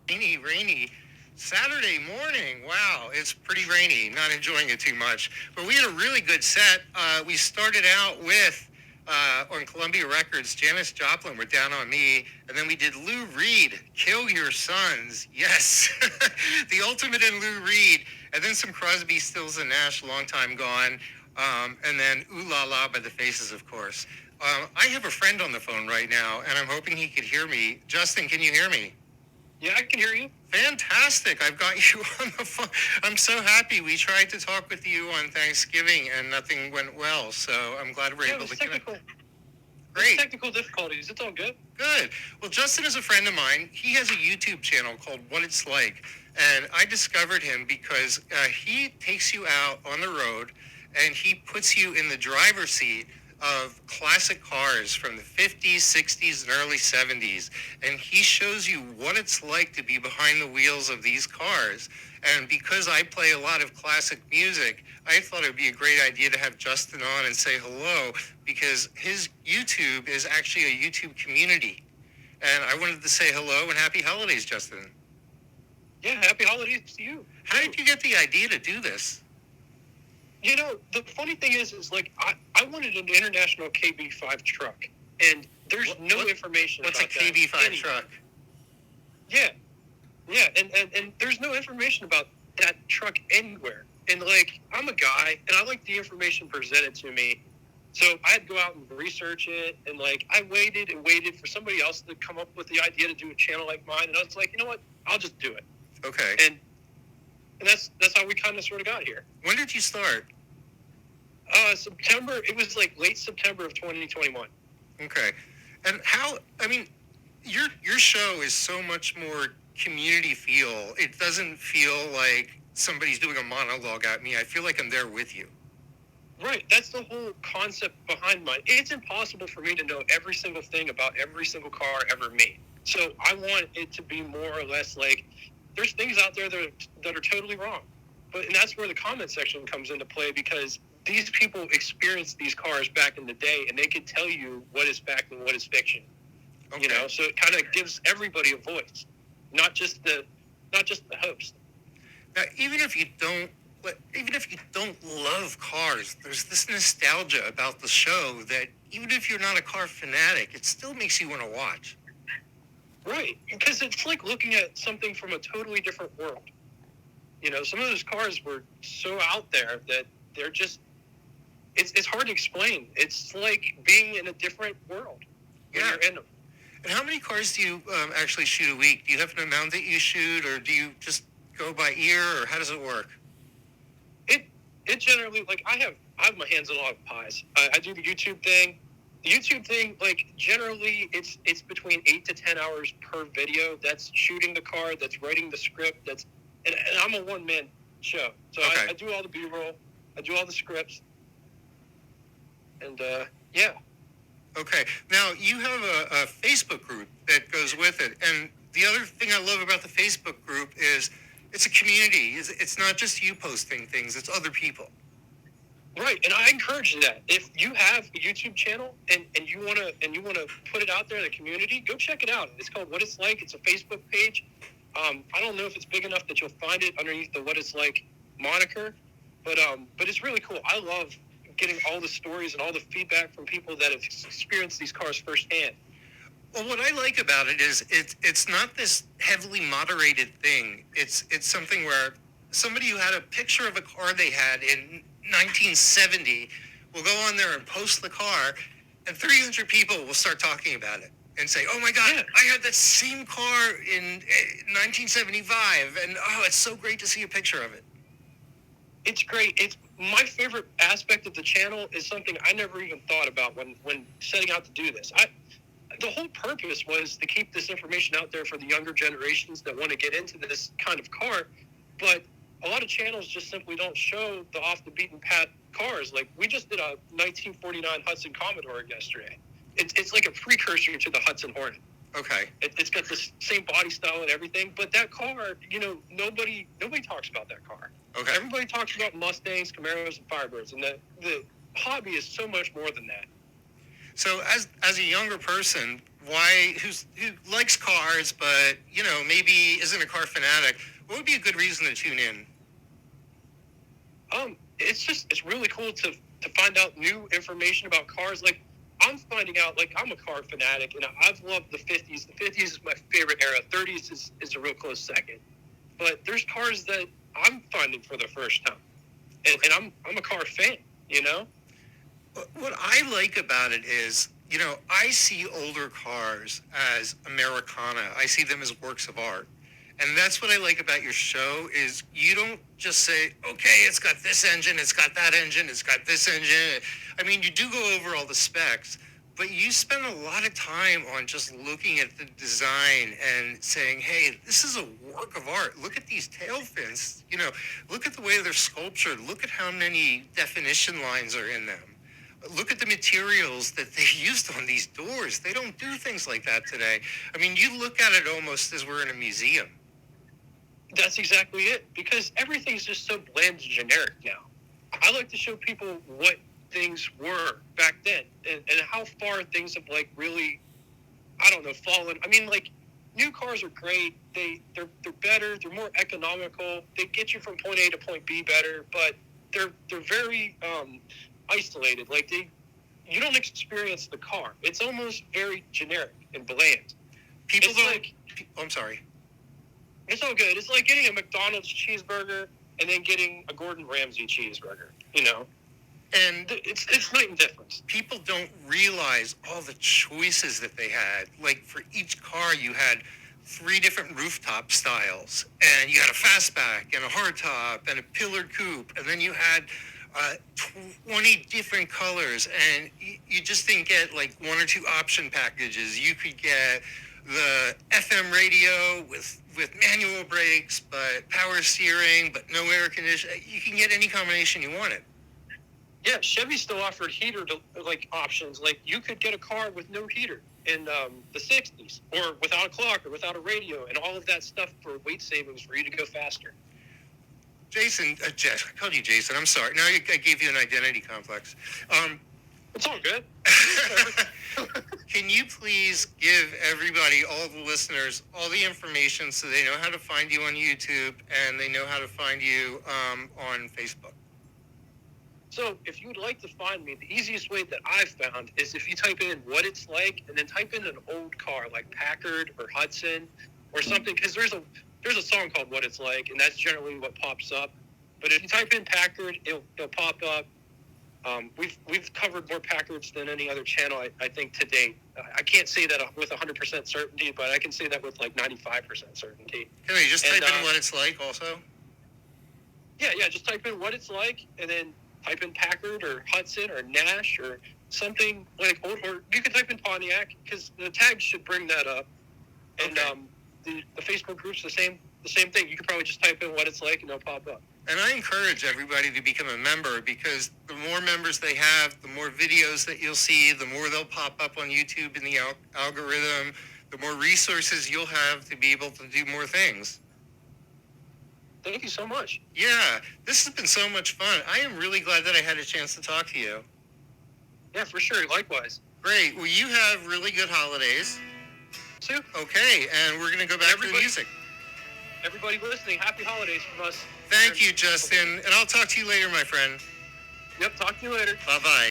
rainy Saturday morning. Wow, it's pretty rainy. Not enjoying it too much. But we had a really good set. We started out with on Columbia Records, Janis Joplin, "We're Down on Me," and then we did Lou Reed, "Kill Your Sons." Yes, the ultimate in Lou Reed, and then some Crosby, Stills and Nash, "Long Time Gone," and then "Ooh La La" by the Faces, of course. I have a friend on the phone right now, and I'm hoping he could hear me. Justin, can you hear me? Yeah, I can hear you. Fantastic. I've got you on the phone. I'm so happy. We tried to talk with you on Thanksgiving and nothing went well. So I'm glad we're able to connect. Great. Technical difficulties. It's all good. Good. Well, Justin is a friend of mine. He has a YouTube channel called What It's Like. And I discovered him because he takes you out on the road and he puts you in the driver's seat of classic cars from the 50s, 60s, and early 70s. And he shows you what it's like to be behind the wheels of these cars. And because I play a lot of classic music, I thought it would be a great idea to have Justin on and say hello, because his YouTube is actually a YouTube community. And I wanted to say hello and happy holidays, Justin. Yeah, happy holidays to you. How did you get the idea to do this? You know, the funny thing is like, I wanted an international KB5 truck, and there's no information what's about a KB5 that truck? Yeah, and there's no information about that truck anywhere. And, like, I'm a guy, and I like the information presented to me. So I had to go out and research it, and, like, I waited and waited for somebody else to come up with the idea to do a channel like mine, and I was like, you know what, I'll just do it. Okay. And that's how we kind of sort of got here. When did you start? September. It was like late September of 2021. Okay. And how? I mean, your show is so much more community feel. It doesn't feel like somebody's doing a monologue at me. I feel like I'm there with you. Right. That's the whole concept behind mine. It's impossible for me to know every single thing about every single car ever made. So I want it to be more or less like, there's things out there that are totally wrong. And that's where the comment section comes into play, because these people experienced these cars back in the day, and they could tell you what is fact and what is fiction. Okay. You know, so it kind of gives everybody a voice, not just the host. Now, even if you don't love cars, there's this nostalgia about the show that even if you're not a car fanatic, it still makes you want to watch. Right, because it's like looking at something from a totally different world. You know, some of those cars were so out there that they're just, it's hard to explain. It's like being in a different world when you're in them. And how many cars do you actually shoot a week? Do you have an amount that you shoot, or do you just go by ear, or how does it work? It generally, like, I have my hands in a lot of pies. I do the YouTube thing. The YouTube thing, like, generally, it's between 8 to 10 hours per video. That's shooting the car, that's writing the script, and I'm a one-man show. So okay. I do all the B-roll, I do all the scripts, and, yeah. Okay. Now, you have a Facebook group that goes with it, and the other thing I love about the Facebook group is it's a community. It's not just you posting things, it's other people. Right, and I encourage that. If you have a YouTube channel and you wanna put it out there in the community, go check it out. It's called What It's Like. It's a Facebook page. I don't know if it's big enough that you'll find it underneath the What It's Like moniker, but it's really cool. I love getting all the stories and all the feedback from people that have experienced these cars firsthand. Well, what I like about it is it's not this heavily moderated thing. It's something where somebody who had a picture of a car they had in 1970 will go on there and post the car, and 300 people will start talking about it and say, "Oh my God, yeah, I had that same car in 1975, and oh, it's so great to see a picture of it." It's great. It's my favorite aspect of the channel is something I never even thought about when setting out to do this. The whole purpose was to keep this information out there for the younger generations that want to get into this kind of car, but a lot of channels just simply don't show the off-the-beaten-path cars. Like, we just did a 1949 Hudson Commodore yesterday. It's like a precursor to the Hudson Hornet. Okay. It's got the same body style and everything, but that car, you know, nobody talks about that car. Okay. Everybody talks about Mustangs, Camaros, and Firebirds, and the hobby is so much more than that. So as a younger person, who likes cars, but maybe isn't a car fanatic, what would be a good reason to tune in? It's really cool to find out new information about cars. Like, I'm finding out, like, I'm a car fanatic, and I've loved the 50s. The 50s is my favorite era. 30s is a real close second. But there's cars that I'm finding for the first time, and I'm a car fan. You know. What I like about it is, I see older cars as Americana. I see them as works of art. And that's what I like about your show is you don't just say, okay, it's got this engine, it's got that engine, it's got this engine. I mean, you do go over all the specs, but you spend a lot of time on just looking at the design and saying, hey, this is a work of art. Look at these tail fins. Look at the way they're sculptured. Look at how many definition lines are in them. Look at the materials that they used on these doors. They don't do things like that today. I mean, you look at it almost as we're in a museum. That's exactly it, because everything's just so bland and generic now. I like to show people what things were back then and how far things have, like, really, I don't know, fallen. I mean, like, new cars are great. They're better. They're more economical. They get you from point A to point B better, but they're very isolated. Like, you don't experience the car. It's almost very generic and bland. People don't. I'm sorry. It's all good. It's like getting a McDonald's cheeseburger and then getting a Gordon Ramsay cheeseburger, And it's night and difference. People don't realize all the choices that they had. Like, for each car, you had 3 different rooftop styles. And you had a fastback and a hardtop and a pillared coupe. And then you had 20 different colors. And you just didn't get, like, 1 or 2 option packages. You could get the FM radio with manual brakes, but power steering, but no air conditioning. You can get any combination you wanted. Yeah, Chevy still offered heater options. Like, you could get a car with no heater in the 60s, or without a clock, or without a radio, and all of that stuff for weight savings for you to go faster. Jason, Jess, I called you Jason. I'm sorry. Now I gave you an identity complex. It's all good. Can you please give everybody, all the listeners, all the information so they know how to find you on YouTube and they know how to find you on Facebook? So if you would like to find me, the easiest way that I've found is if you type in what it's like and then type in an old car like Packard or Hudson or something, because there's a song called What It's Like, and that's generally what pops up. But if you type in Packard, it'll pop up. We've covered more Packards than any other channel, I think, to date. I can't say that with 100% certainty, but I can say that with like 95% certainty. Can you just type in what it's like also? Yeah, just type in what it's like, and then type in Packard or Hudson or Nash or something like old, or you can type in Pontiac, because the tags should bring that up. And okay. The Facebook group's the same thing. You can probably just type in what it's like and it'll pop up. And I encourage everybody to become a member, because the more members they have, the more videos that you'll see, the more they'll pop up on YouTube in the algorithm, the more resources you'll have to be able to do more things. Thank you so much. Yeah, this has been so much fun. I am really glad that I had a chance to talk to you. Yeah, for sure. Likewise. Great. Well, you have really good holidays. Too. Okay, and we're going to go back to the music. Everybody listening, happy holidays from us. Thank you, Justin. And I'll talk to you later, my friend. Yep, talk to you later. Bye-bye.